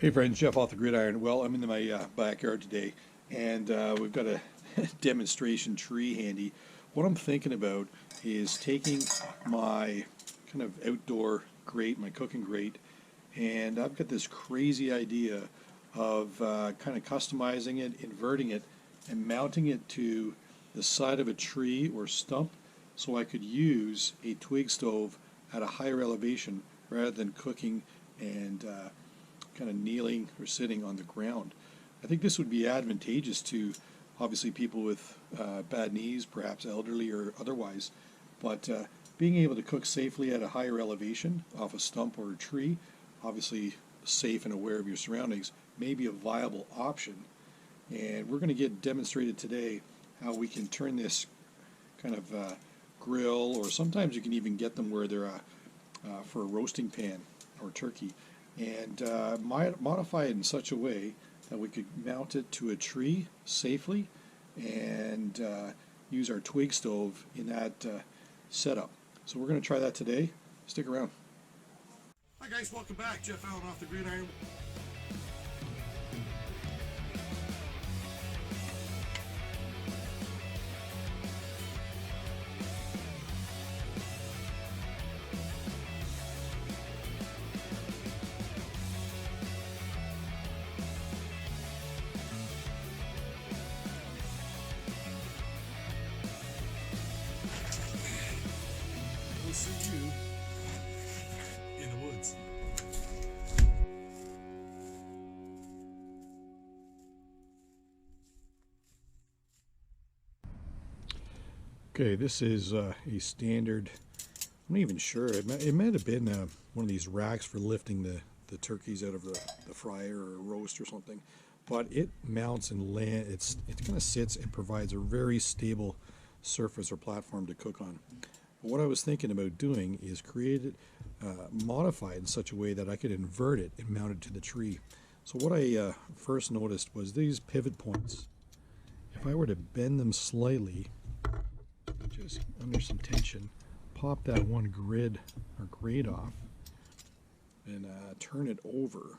Hey friends, Jeff off the gridiron. Well, I'm in my backyard today, and we've got a demonstration tree handy. What I'm thinking about is taking my kind of outdoor grate, my cooking grate, and I've got this crazy idea of kind of customizing it, inverting it, and mounting it to the side of a tree or stump so I could use a twig stove at a higher elevation rather than cooking and kind of kneeling or sitting on the ground. I think this would be advantageous to obviously people with bad knees, perhaps elderly or otherwise, but being able to cook safely at a higher elevation off a stump or a tree, obviously safe and aware of your surroundings, may be a viable option. And we're going to get demonstrated today how we can turn this kind of grill, or sometimes you can even get them where they're for a roasting pan or turkey, and modify it in such a way that we could mount it to a tree safely and use our twig stove in that setup. So we're going to try that today. Stick around. Hi guys, welcome back. Jeff Allen off the gridiron. We'll see you in the woods. Okay, this is a standard, I'm not even sure, it might have been one of these racks for lifting the turkeys out of the fryer or roast or something, but it mounts and it kind of sits and provides a very stable surface or platform to cook on. What I was thinking about doing is create it, modify it in such a way that I could invert it and mount it to the tree. So what I first noticed was these pivot points. If I were to bend them slightly, just under some tension, pop that one grid or grate off, and turn it over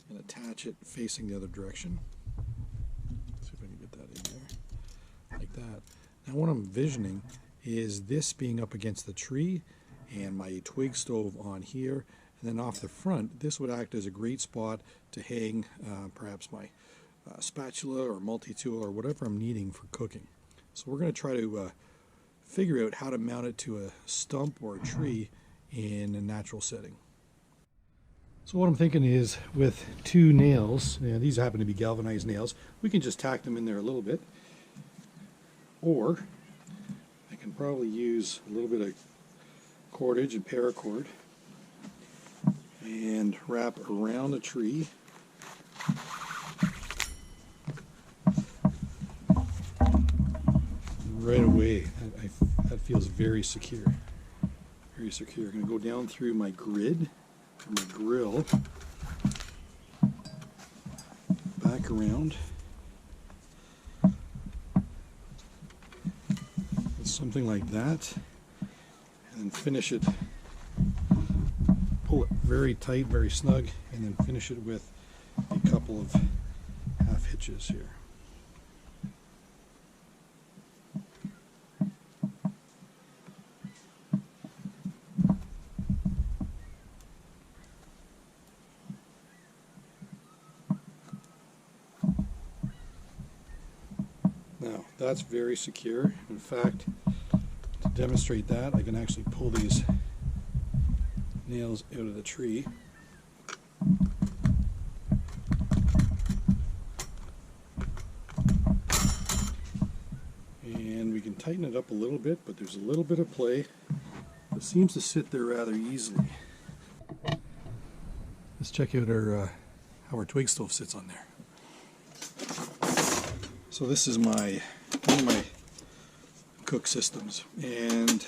and attach it facing the other direction. Let's see if I can get that in there, like that. Now what I'm envisioning is this being up against the tree and my twig stove on here, and then off the front this would act as a great spot to hang perhaps my spatula or multi-tool or whatever I'm needing for cooking. So we're going to try to figure out how to mount it to a stump or a tree in a natural setting. So what I'm thinking is, with two nails, these happen to be galvanized nails, we can just tack them in there a little bit, or I can probably use a little bit of cordage and paracord and wrap around the tree. Right away, that feels very secure. Very secure. I'm going to go down through my grid, or my grill, back around. Something like that, and then finish it, pull it very tight, very snug, and then finish it with a couple of half hitches here. Now that's very secure. In fact, to demonstrate that, I can actually pull these nails out of the tree. And we can tighten it up a little bit, but there's a little bit of play. It seems to sit there rather easily. Let's check out how our twig stove sits on there. So this is one of my cook systems, and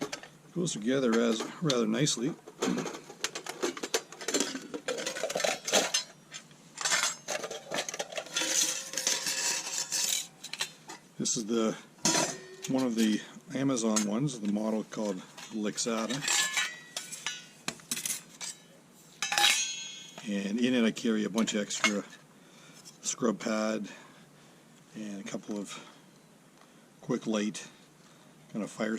it goes together as rather nicely. This is one of the Amazon ones, the model called Lixada. And in it I carry a bunch of extra scrub pad and a couple of quick light kind of fire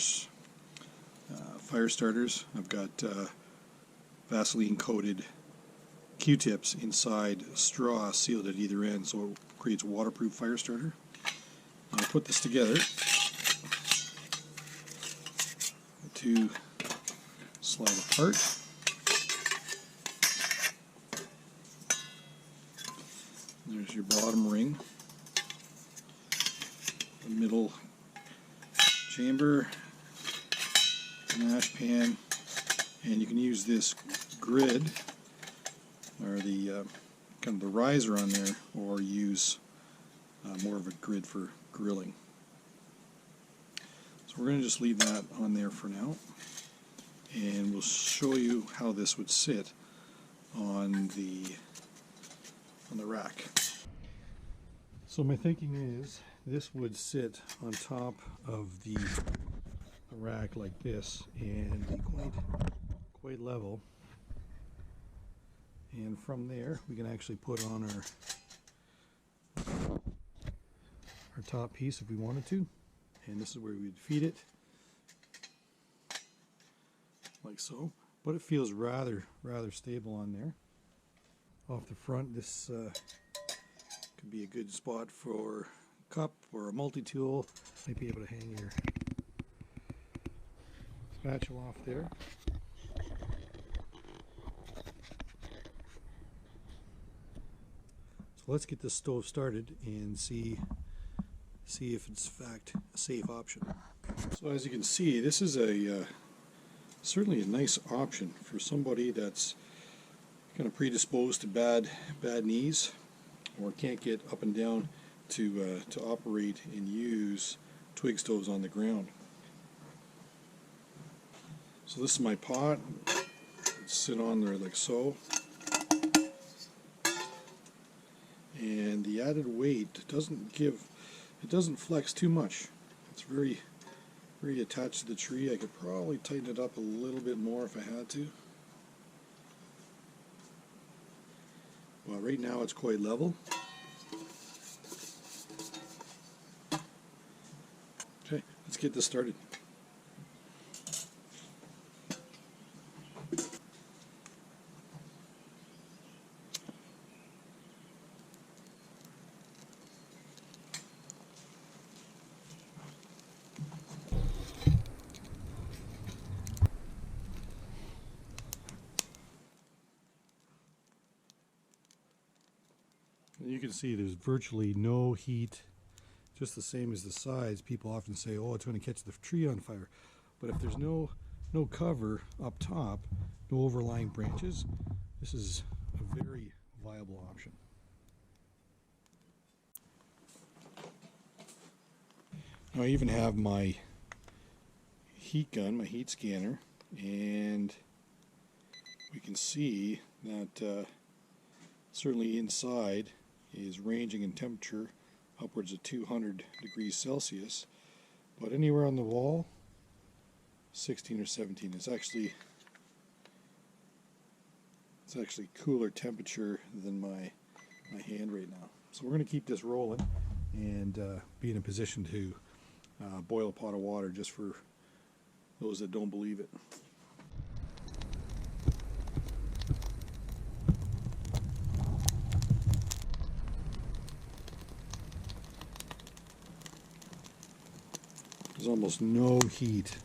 starters. I've got Vaseline coated Q-tips inside straw sealed at either end, so it creates a waterproof fire starter. I'll put this together. The two slide apart. There's your bottom ring, the middle chamber, mash pan, and you can use this grid or the kind of the riser on there, or use more of a grid for grilling. So we're going to just leave that on there for now, and we'll show you how this would sit on the rack. So my thinking is this would sit on top of the rack like this and be quite level. And from there we can actually put on our top piece if we wanted to. And this is where we'd feed it, like so. But it feels rather stable on there. Off the front, this could be a good spot for a cup or a multi-tool. Might be able to hang your spatula off there. So let's get this stove started and see if it's in fact a safe option. So as you can see, this is certainly a nice option for somebody that's kind of predisposed to bad knees, or can't get up and down to operate and use twig stoves on the ground. So this is my pot. It's sit on there like so, and the added weight doesn't flex too much. It's very attached to the tree. I could probably tighten it up a little bit more if I had to. Well, right now it's quite level. Okay, let's get this started. You can see there's virtually no heat, just the same as the sides. People often say, oh, it's going to catch the tree on fire. But if there's no cover up top, no overlying branches, this is a very viable option. Now I even have my heat gun, my heat scanner, and we can see that certainly inside is ranging in temperature upwards of 200 degrees Celsius, but anywhere on the wall 16 or 17. It's actually cooler temperature than my hand right now. So we're going to keep this rolling and be in a position to boil a pot of water, just for those that don't believe it. There's almost no heat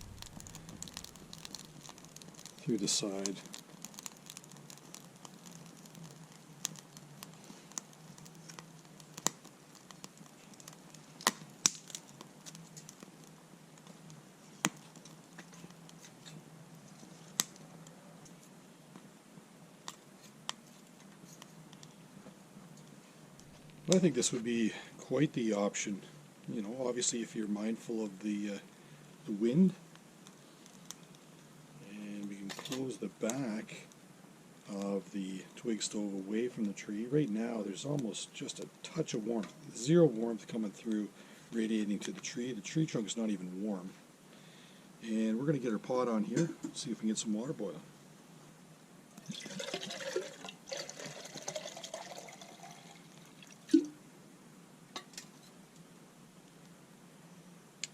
through the side. I think this would be quite the option. You know, obviously if you're mindful of the wind, and we can close the back of the twig stove away from the tree. Right now there's almost just a touch of warmth, zero warmth coming through, radiating to the tree. The tree trunk is not even warm. And we're going to get our pot on here, see if we can get some water boiling.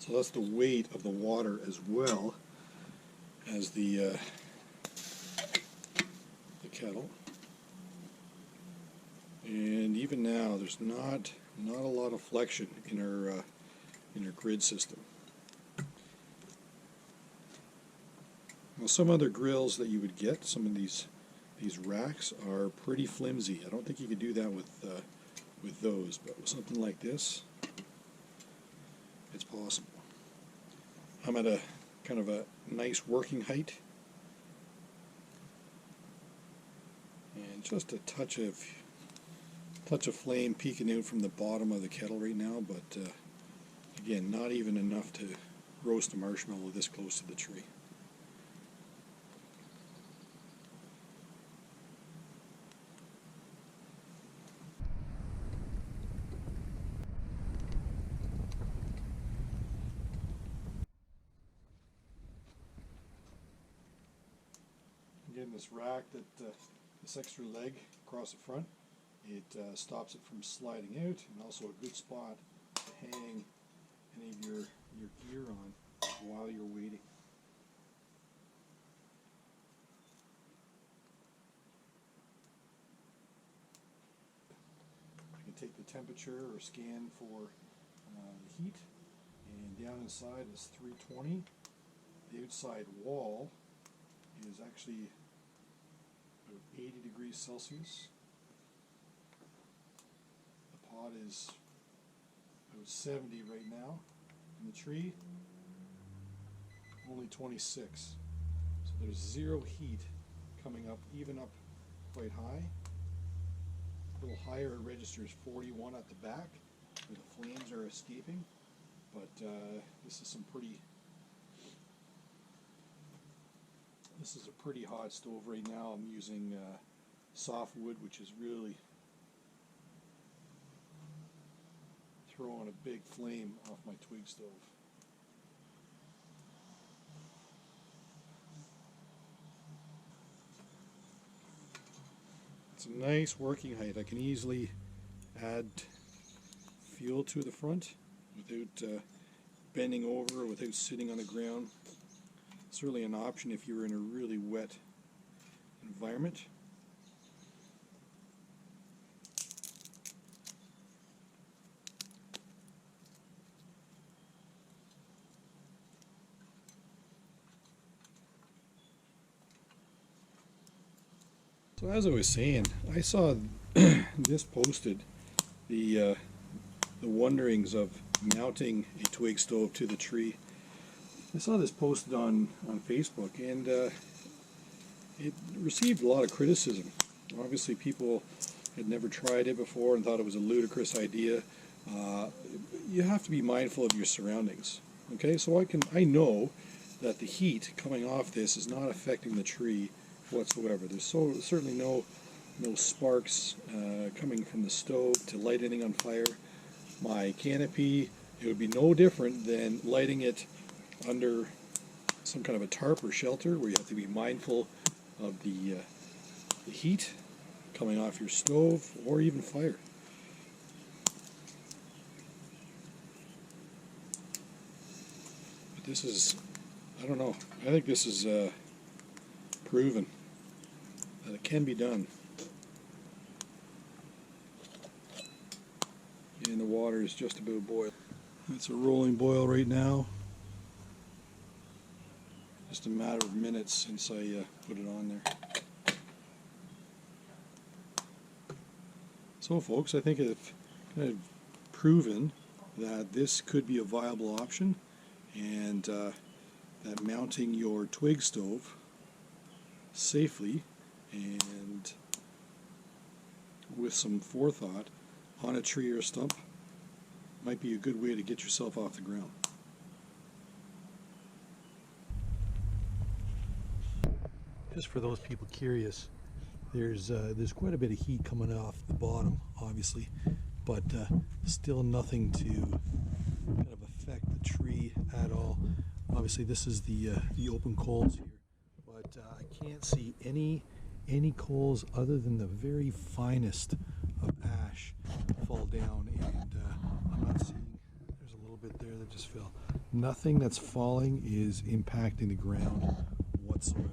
So that's the weight of the water as well as the kettle. And even now, there's not a lot of flexion in our grid system. Now, some other grills that you would get, some of these racks are pretty flimsy. I don't think you could do that with those, but with something like this, it's possible. I'm at a kind of a nice working height, and just a touch of flame peeking out from the bottom of the kettle right now, but again, not even enough to roast a marshmallow this close to the tree. Again, this rack, this extra leg across the front, it stops it from sliding out, and also a good spot to hang any of your gear on while you're waiting. You can take the temperature or scan for the heat, and down inside is 320. The outside wall is actually about 80 degrees Celsius. The pot is about 70 right now, and the tree only 26. So there's zero heat coming up, even up quite high. A little higher, it registers 41 at the back, where the flames are escaping. But this is a pretty hot stove right now. I'm using softwood, which is really throwing a big flame off my Twig stove. It's a nice working height. I can easily add fuel to the front without bending over, without sitting on the ground. Certainly an option if you're in a really wet environment. So as I was saying, I saw this posted, the wonderings of mounting a Twig stove to the tree. I saw this posted on Facebook, and it received a lot of criticism. Obviously, people had never tried it before and thought it was a ludicrous idea. You have to be mindful of your surroundings. Okay, so I know that the heat coming off this is not affecting the tree whatsoever. There's certainly no sparks coming from the stove to light anything on fire. My canopy, it would be no different than lighting it under some kind of a tarp or shelter, where you have to be mindful of the heat coming off your stove or even fire. But this is, I don't know, I think this is proven that it can be done. And the water is just about boiling. It's a rolling boil right now. Just a matter of minutes since I put it on there. So folks, I think I've kind of proven that this could be a viable option, and that mounting your Twig stove safely and with some forethought on a tree or a stump might be a good way to get yourself off the ground. Just for those people curious, there's quite a bit of heat coming off the bottom, obviously, but still nothing to kind of affect the tree at all. Obviously, this is the open coals here, but I can't see any coals other than the very finest of ash fall down, and I'm not seeing. There's a little bit there that just fell. Nothing that's falling is impacting the ground whatsoever.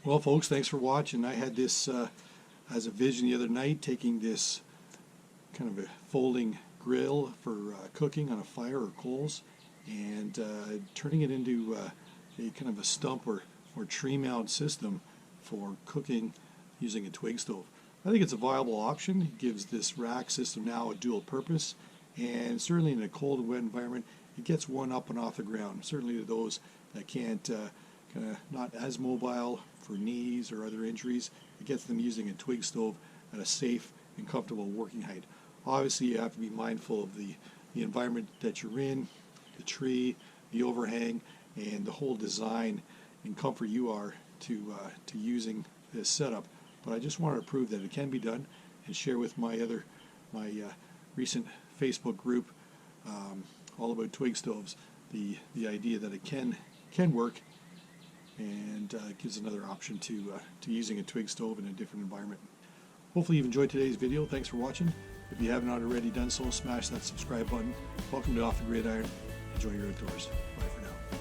Well, folks, thanks for watching. I had this as a vision the other night, taking this kind of a folding grill for cooking on a fire or coals, and turning it into a kind of a stump or tree mount system for cooking using a twig stove. I think it's a viable option. It gives this rack system now a dual purpose, and certainly in a cold and wet environment, it gets one up and off the ground. Certainly to those that can't, kind of not as mobile for knees or other injuries, it gets them using a twig stove at a safe and comfortable working height. Obviously, you have to be mindful of the environment that you're in, the tree, the overhang, and the whole design and comfort you are to using this setup. But I just wanted to prove that it can be done and share with my recent Facebook group all about twig stoves the idea that it can work, and gives another option to using a twig stove in a different environment. Hopefully you've enjoyed today's video. Thanks for watching. If you have not already done so, smash that subscribe button. Welcome to Off the Gridiron. Enjoy your outdoors. Bye for now.